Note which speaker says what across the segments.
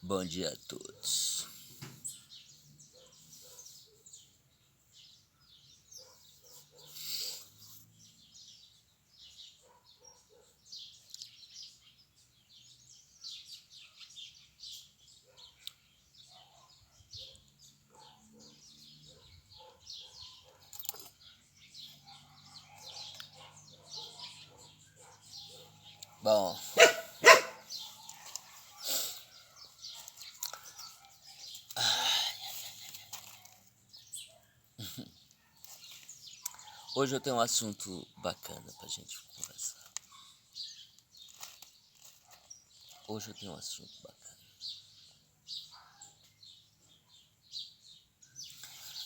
Speaker 1: Bom dia a todos. Bom, hoje eu tenho um assunto bacana pra gente conversar.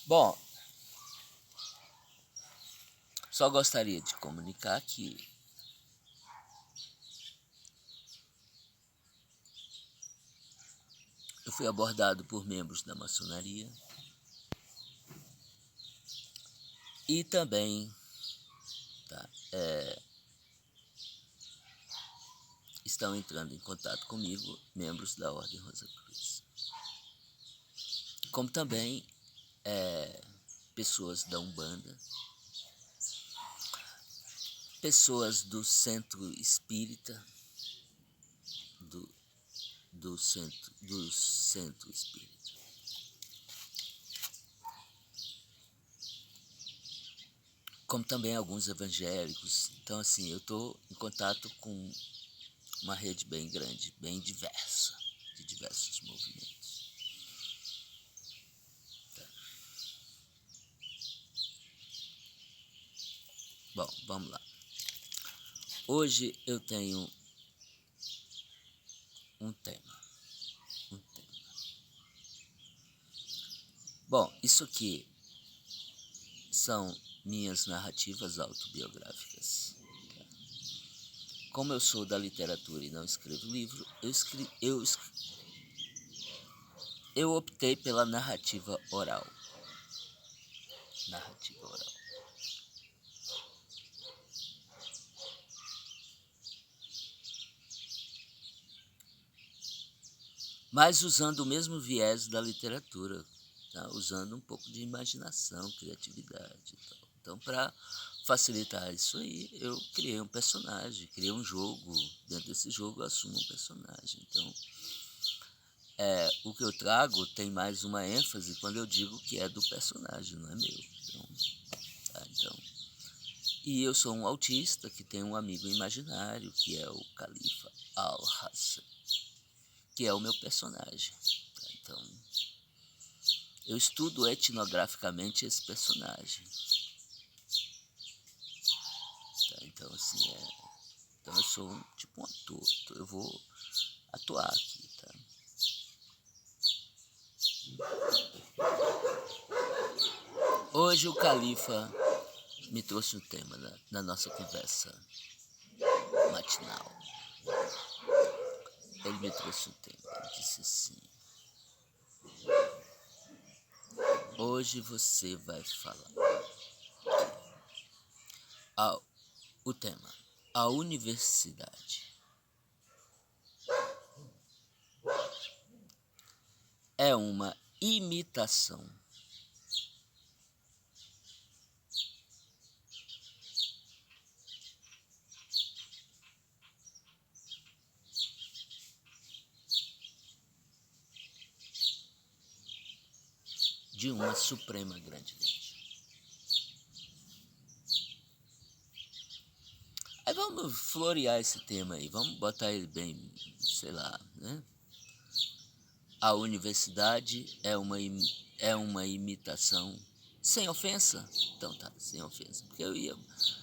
Speaker 1: Bom, só gostaria de comunicar que eu fui abordado por membros da maçonaria e também estão entrando em contato comigo membros da Ordem Rosa Cruz, como também pessoas da Umbanda, pessoas do Centro Espírita, do Centro Espírita. Como também alguns evangélicos. Então, assim, eu estou em contato com uma rede bem grande, bem diversa, de diversos movimentos. Bom, vamos lá. Hoje eu tenho um tema. Bom, isso aqui são minhas narrativas autobiográficas. Como eu sou da literatura e não escrevo livro, eu optei pela narrativa oral. Mas usando o mesmo viés da literatura, tá? Usando um pouco de imaginação, criatividade e tal. Então, para facilitar isso aí, eu criei um personagem, criei um jogo. Dentro desse jogo eu assumo um personagem. Então, o que eu trago tem mais uma ênfase quando eu digo que é do personagem, não é meu. Então, e eu sou um autista que tem um amigo imaginário, que é o Khalifa Al-Hassan, que é o meu personagem. Então, eu estudo etnograficamente esse personagem. Então, assim, então eu sou um ator. Eu vou atuar aqui, tá? Hoje o Khalifa me trouxe um tema na nossa conversa matinal. Ele me trouxe um tema. Ele disse assim: hoje você vai falar. O tema: a universidade é uma imitação de uma suprema grandiosidade. Aí vamos florear esse tema aí, vamos botar ele bem, sei lá, né? A universidade é uma imitação, sem ofensa? Então tá, sem ofensa, porque eu ia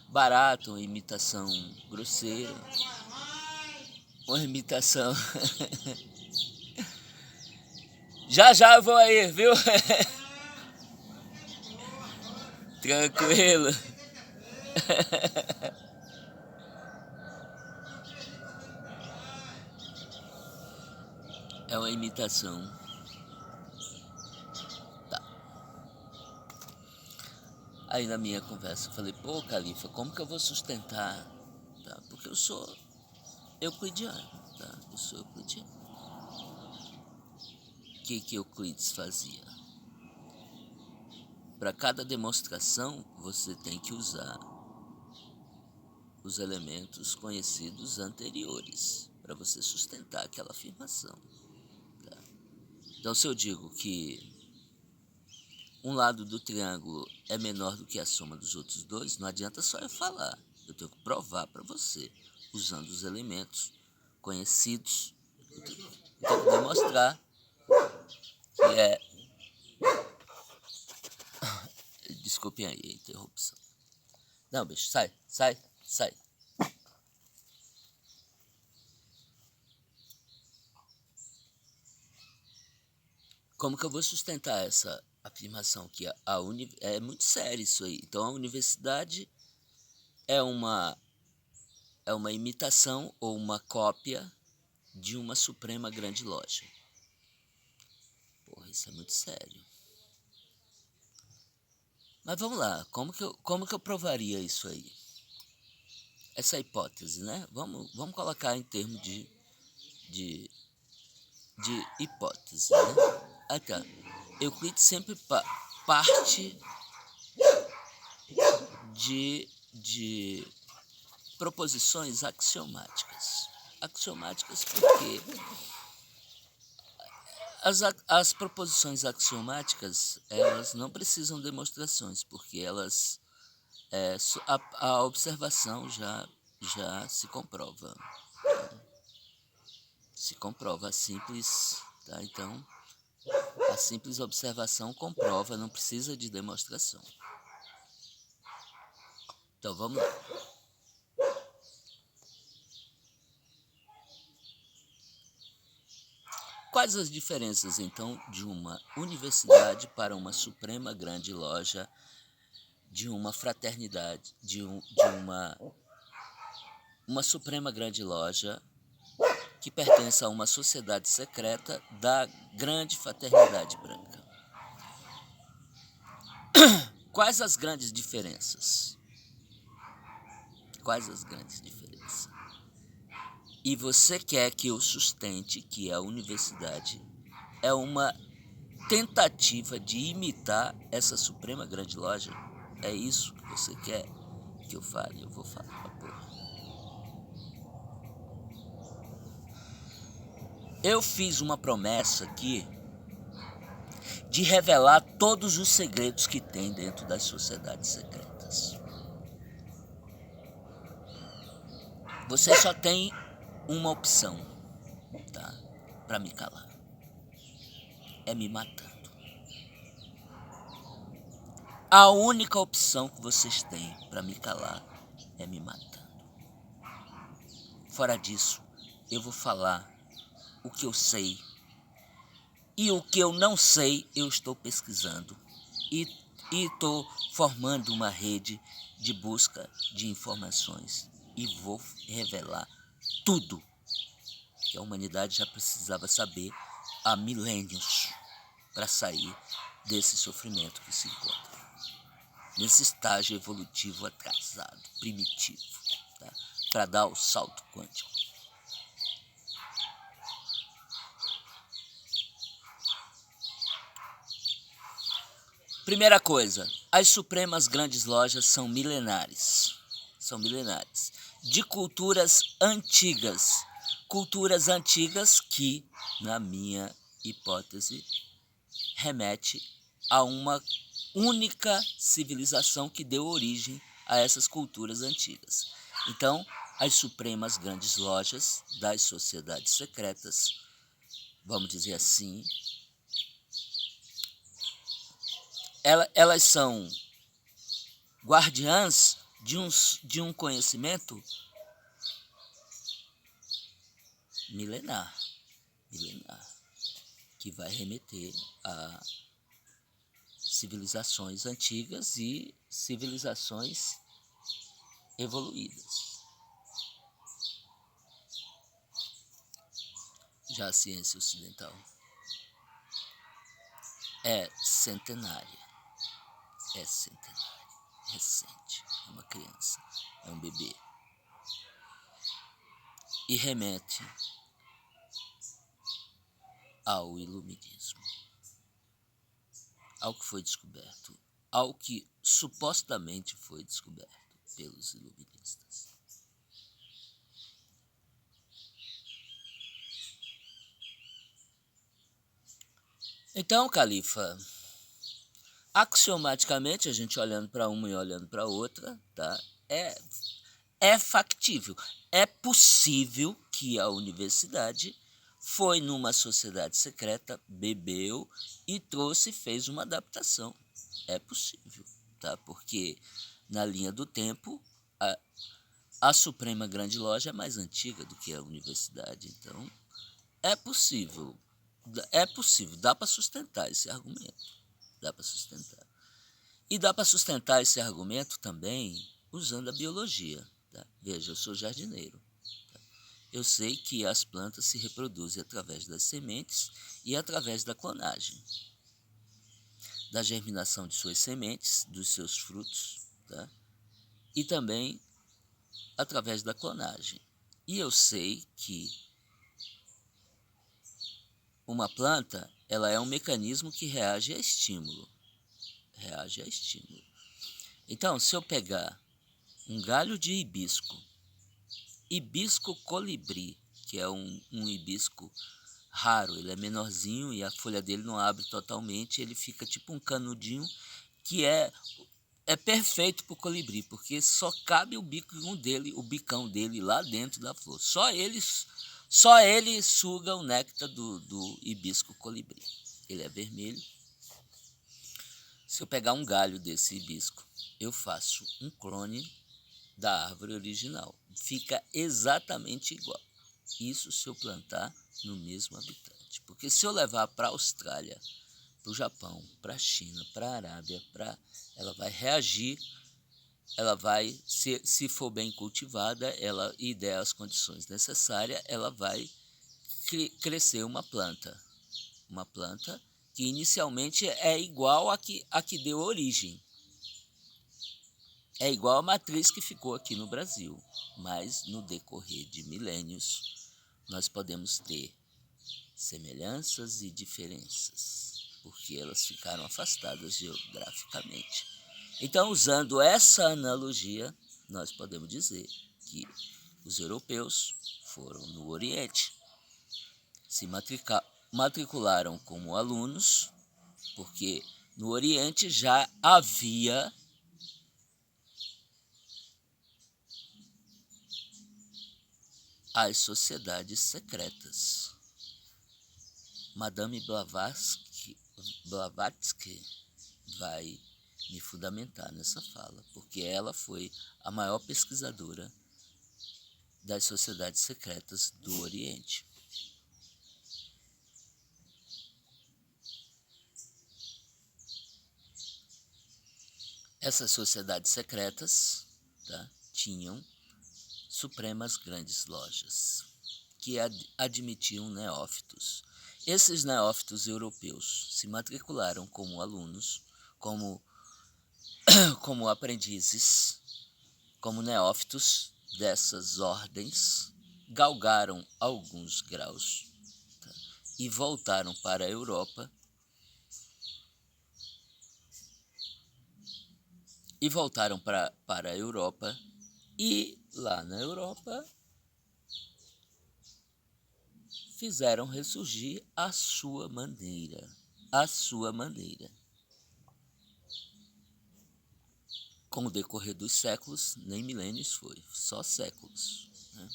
Speaker 1: barato, uma imitação grosseira, uma imitação... Já eu vou aí, viu? Tranquilo. É uma imitação. Tá. Aí na minha conversa eu falei, pô, Khalifa, como que eu vou sustentar? Tá? Porque eu sou euclidiano, tá? Eu sou euclidiano. que Euclides fazia? Para cada demonstração, você tem que usar os elementos conhecidos anteriores para você sustentar aquela afirmação. Tá? Então, se eu digo que um lado do triângulo é menor do que a soma dos outros dois, não adianta só eu falar. Eu tenho que provar para você, usando os elementos conhecidos. Eu tenho que demonstrar que é... Desculpem aí a interrupção. Não, bicho, sai. Como que eu vou sustentar essa afirmação que é muito sério isso aí? Então, a universidade é uma imitação ou uma cópia de uma suprema grande loja. Porra, isso é muito sério. Mas vamos lá, como que eu provaria isso aí? Essa hipótese, né? Vamos colocar em termos de hipótese, né? Ah, tá. Euclides sempre parte de proposições axiomáticas. Axiomáticas porque as proposições axiomáticas, elas não precisam de demonstrações, porque elas a observação já se comprova. Se comprova simples, tá? Então, a simples observação comprova, não precisa de demonstração. Então, vamos lá. Quais as diferenças, então, de uma universidade para uma suprema grande loja, de uma fraternidade, de uma suprema grande loja que pertence a uma sociedade secreta da grande fraternidade branca? Quais as grandes diferenças? Quais as grandes diferenças? E você quer que eu sustente que a universidade é uma tentativa de imitar essa suprema grande loja? É isso que você quer que eu fale? Eu vou falar, porra. Eu fiz uma promessa aqui de revelar todos os segredos que tem dentro das sociedades secretas. Você só tem uma opção, tá? Para me calar. É me matando. A única opção que vocês têm para me calar é me matando. Fora disso, eu vou falar o que eu sei. E o que eu não sei, eu estou pesquisando. E estou formando uma rede de busca de informações. E vou revelar tudo que a humanidade já precisava saber há milênios para sair desse sofrimento que se encontra. Nesse estágio evolutivo atrasado, primitivo, tá? Para dar o salto quântico. Primeira coisa, as supremas grandes lojas são milenares. De culturas antigas que, na minha hipótese, remete a uma única civilização que deu origem a essas culturas antigas. Então, as supremas grandes lojas das sociedades secretas, vamos dizer assim, elas são guardiãs de um conhecimento milenar, que vai remeter a civilizações antigas e civilizações evoluídas. Já a ciência ocidental é centenária, recente, é uma criança, é um bebê. E remete ao iluminismo, ao que foi descoberto, ao que supostamente foi descoberto pelos iluministas. Então, Califa, axiomaticamente, a gente olhando para uma e olhando para outra, tá? É factível, é possível que a universidade foi numa sociedade secreta, bebeu e trouxe e fez uma adaptação. É possível, tá? Porque na linha do tempo, a Suprema Grande Loja é mais antiga do que a universidade, então é possível, dá para sustentar esse argumento, dá para sustentar. E dá para sustentar esse argumento também usando a biologia. Tá? Veja, eu sou jardineiro. Tá? Eu sei que as plantas se reproduzem através das sementes e através da clonagem, da germinação de suas sementes, dos seus frutos, tá? E também através da clonagem. E eu sei que uma planta, ela é um mecanismo que reage a estímulo. Então, se eu pegar um galho de hibisco colibri, que é um hibisco raro, ele é menorzinho e a folha dele não abre totalmente, ele fica tipo um canudinho, que é perfeito para o colibri, porque só cabe o bicão dele lá dentro da flor. Só ele suga o néctar do hibisco colibri. Ele é vermelho. Se eu pegar um galho desse hibisco, eu faço um clone da árvore original. Fica exatamente igual. Isso se eu plantar no mesmo habitat. Porque se eu levar para a Austrália, para o Japão, para a China, para a Arábia, ela vai reagir, ela vai, se for bem cultivada, e der as condições necessárias, ela vai crescer uma planta. Uma planta que inicialmente é igual a que deu origem. É igual a matriz que ficou aqui no Brasil, mas no decorrer de milênios nós podemos ter semelhanças e diferenças, porque elas ficaram afastadas geograficamente. Então, usando essa analogia, nós podemos dizer que os europeus foram no Oriente, se matricularam como alunos, porque no Oriente já havia as sociedades secretas. Madame Blavatsky vai me fundamentar nessa fala, porque ela foi a maior pesquisadora das sociedades secretas do Oriente. Essas sociedades secretas, tá, tinham supremas grandes lojas, que admitiam neófitos. Esses neófitos europeus se matricularam como alunos, como aprendizes, como neófitos dessas ordens, galgaram alguns graus, tá, e voltaram para a Europa e lá na Europa fizeram ressurgir a sua maneira. Com o decorrer dos séculos, nem milênios foi, só séculos. Né?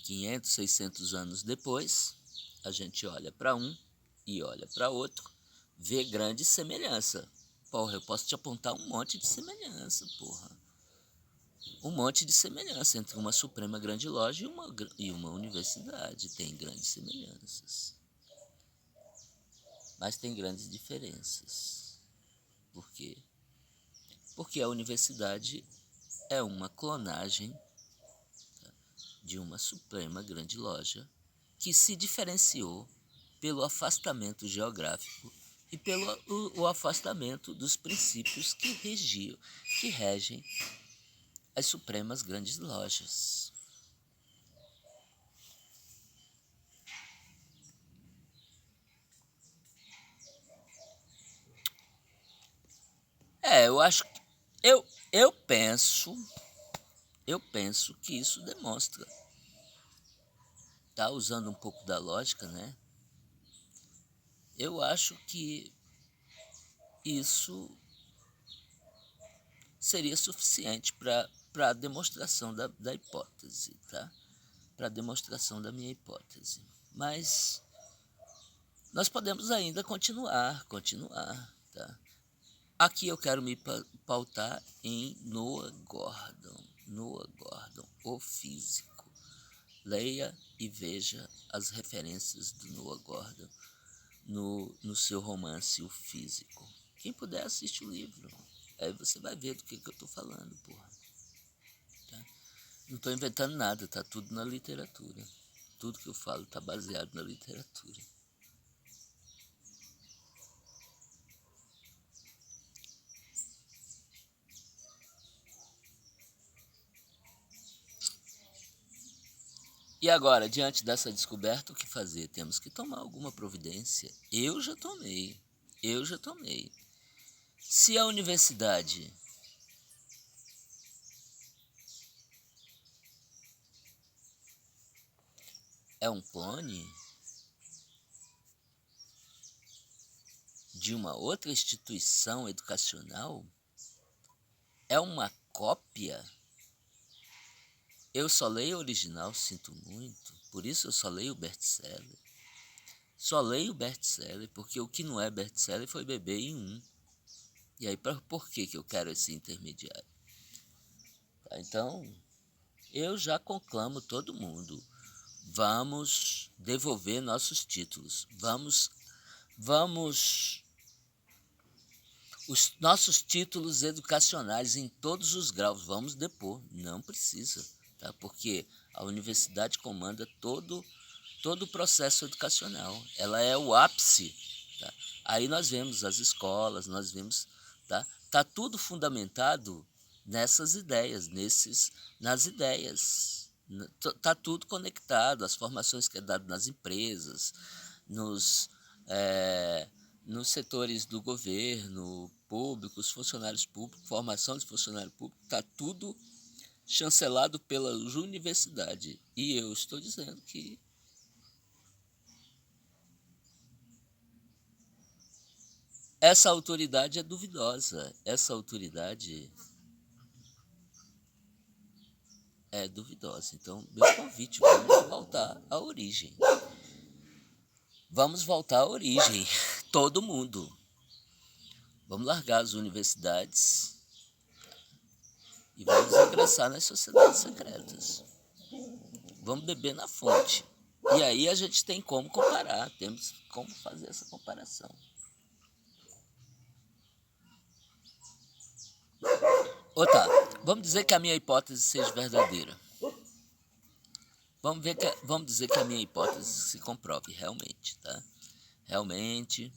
Speaker 1: 500, 600 anos depois, a gente olha para um e olha para outro, vê grande semelhança. Porra, eu posso te apontar um monte de semelhança, porra. Um monte de semelhança entre uma Suprema Grande Loja e uma universidade. Tem grandes semelhanças. Mas tem grandes diferenças. Por quê? Porque a universidade é uma clonagem, tá, de uma Suprema Grande Loja que se diferenciou pelo afastamento geográfico e pelo o afastamento dos princípios que regem as Supremas Grandes Lojas. Eu acho que eu, eu penso, eu penso que isso demonstra, tá? Usando um pouco da lógica, né? Eu acho que isso seria suficiente para a demonstração da hipótese, tá? Para a demonstração da minha hipótese. Mas nós podemos ainda continuar, tá? Aqui eu quero me pautar em Noah Gordon, o físico. Leia e veja as referências do Noah Gordon no seu romance O Físico. Quem puder, assiste o livro. Aí você vai ver do que eu tô falando, porra. Tá? Não tô inventando nada, tá tudo na literatura. Tudo que eu falo tá baseado na literatura. E agora, diante dessa descoberta, o que fazer? Temos que tomar alguma providência. Eu já tomei. Se a universidade é um clone de uma outra instituição educacional, é uma cópia. Eu só leio o original, sinto muito, por isso eu só leio o best-seller. Só leio o best-seller porque o que não é best-seller foi beber em um. E aí, por que eu quero esse intermediário? Tá, então, eu já conclamo todo mundo. Vamos devolver nossos títulos. Vamos os nossos títulos educacionais em todos os graus, vamos depor. Não precisa, tá? Porque a universidade comanda todo o processo educacional. Ela é o ápice, tá? Aí nós vemos as escolas, nós vemos, tá? Tá tudo fundamentado nessas ideias, nas ideias. Tá tudo conectado, as formações que é dado nas empresas, nos nos setores do governo público, os funcionários públicos, formação de funcionário público, está tudo chancelado pela universidade. E eu estou dizendo que essa autoridade é duvidosa. Essa autoridade é duvidosa. Então, meu convite, vamos voltar à origem. Vamos voltar à origem. Todo mundo. Vamos largar as universidades e vamos ingressar nas sociedades secretas. Vamos beber na fonte. E aí a gente tem como comparar, temos como fazer essa comparação. Ou tá, vamos dizer que a minha hipótese seja verdadeira. Vamos dizer que a minha hipótese se comprove realmente, tá? Realmente,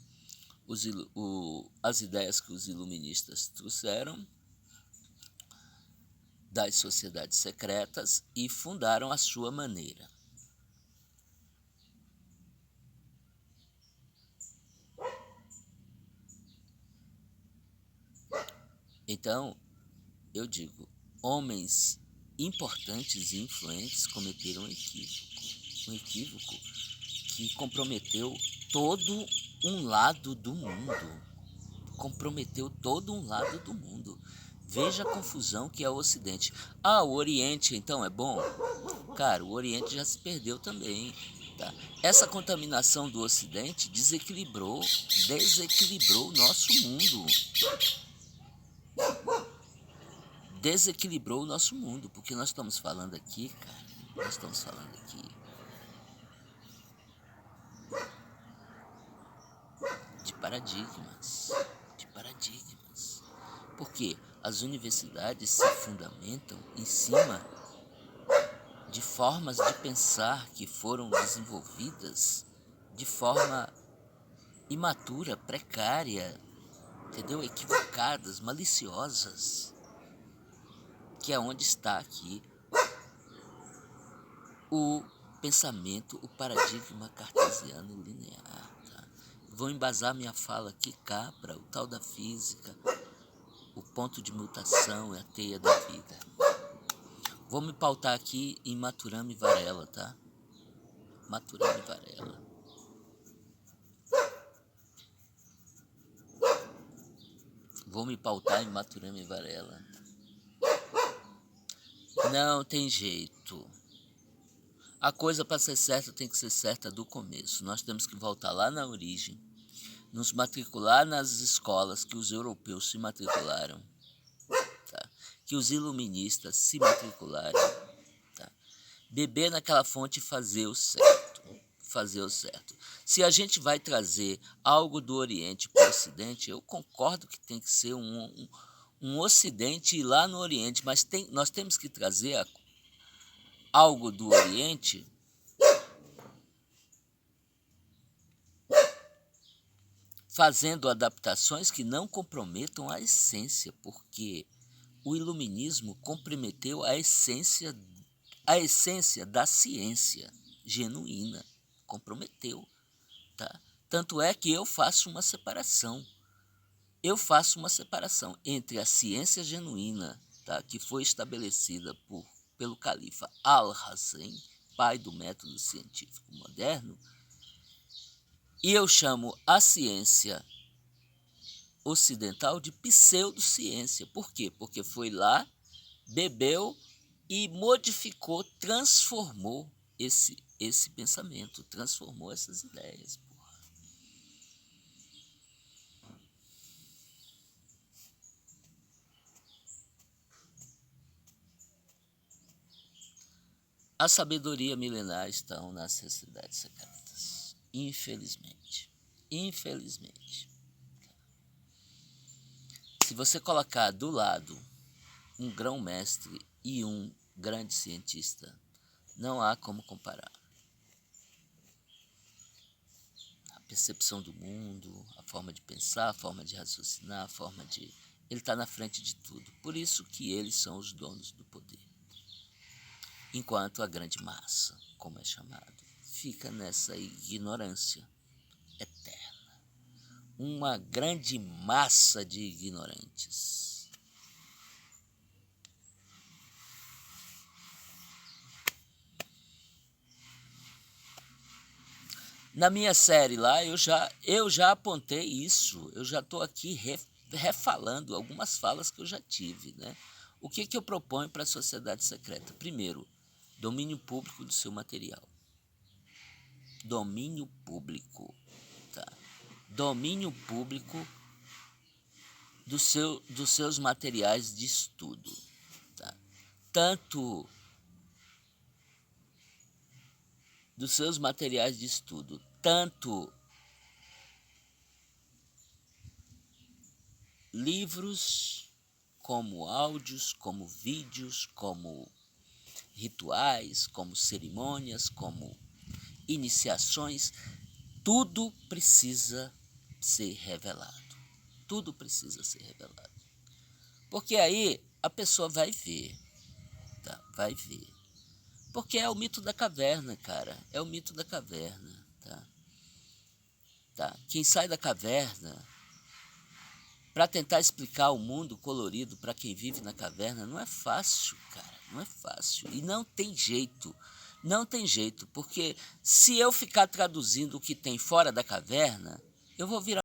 Speaker 1: as ideias que os iluministas trouxeram das sociedades secretas e fundaram a sua maneira. Então, eu digo, homens importantes e influentes cometeram um equívoco que comprometeu todo um lado do mundo. Veja a confusão que é o Ocidente. Ah, o Oriente então é bom? Cara, o Oriente já se perdeu também. Tá? Essa contaminação do Ocidente desequilibrou o nosso mundo. Desequilibrou o nosso mundo, porque nós estamos falando aqui, cara, de paradigmas. Porque as universidades se fundamentam em cima de formas de pensar que foram desenvolvidas de forma imatura, precária, entendeu? Equivocadas, maliciosas, que é onde está aqui o pensamento, o paradigma cartesiano linear. Tá? Vou embasar minha fala aqui, Capra, o tal da física. O ponto de mutação é a teia da vida. Vou me pautar aqui em Maturana e Varela, tá? Maturana e Varela. Vou me pautar em Maturana e Varela. Não tem jeito. A coisa para ser certa tem que ser certa do começo. Nós temos que voltar lá na origem, nos matricular nas escolas que os europeus se matricularam, tá? Que os iluministas se matricularam, tá? Beber naquela fonte e fazer o certo. Fazer o certo. Se a gente vai trazer algo do Oriente para o Ocidente, eu concordo que tem que ser um Ocidente lá no Oriente, mas nós temos que trazer algo do Oriente fazendo adaptações que não comprometam a essência, porque o iluminismo comprometeu a essência da ciência genuína, comprometeu, tá? Tanto é que eu faço uma separação. Eu faço uma separação entre a ciência genuína, tá, que foi estabelecida pelo califa Al-Hassen, pai do método científico moderno, e eu chamo a ciência ocidental de pseudociência. Por quê? Porque foi lá, bebeu e modificou, transformou esse pensamento, transformou essas ideias. A sabedoria milenar estão nas sociedades secretas. Infelizmente. Infelizmente. Se você colocar do lado um grão-mestre e um grande cientista, não há como comparar. A percepção do mundo, a forma de pensar, a forma de raciocinar, a forma de... Ele está na frente de tudo. Por isso que eles são os donos do poder. Enquanto a grande massa, como é chamado, fica nessa ignorância eterna. Uma grande massa de ignorantes. Na minha série lá, eu já apontei isso. Eu já estou aqui refalando algumas falas que eu já tive, né? O que eu proponho para a sociedade secreta? Primeiro, domínio público do seu material. Domínio público, tá? Domínio público dos seus materiais de estudo, tá? Tanto dos seus materiais de estudo, tanto livros, como áudios, como vídeos, como rituais, como cerimônias, como iniciações, tudo precisa ser revelado. Tudo precisa ser revelado. Porque aí a pessoa vai ver, tá? Vai ver. Porque é o mito da caverna, cara. É o mito da caverna, tá? Tá? Quem sai da caverna para tentar explicar o mundo colorido para quem vive na caverna não é fácil, cara. Não é fácil. E não tem jeito. Não tem jeito. Porque se eu ficar traduzindo o que tem fora da caverna, eu vou virar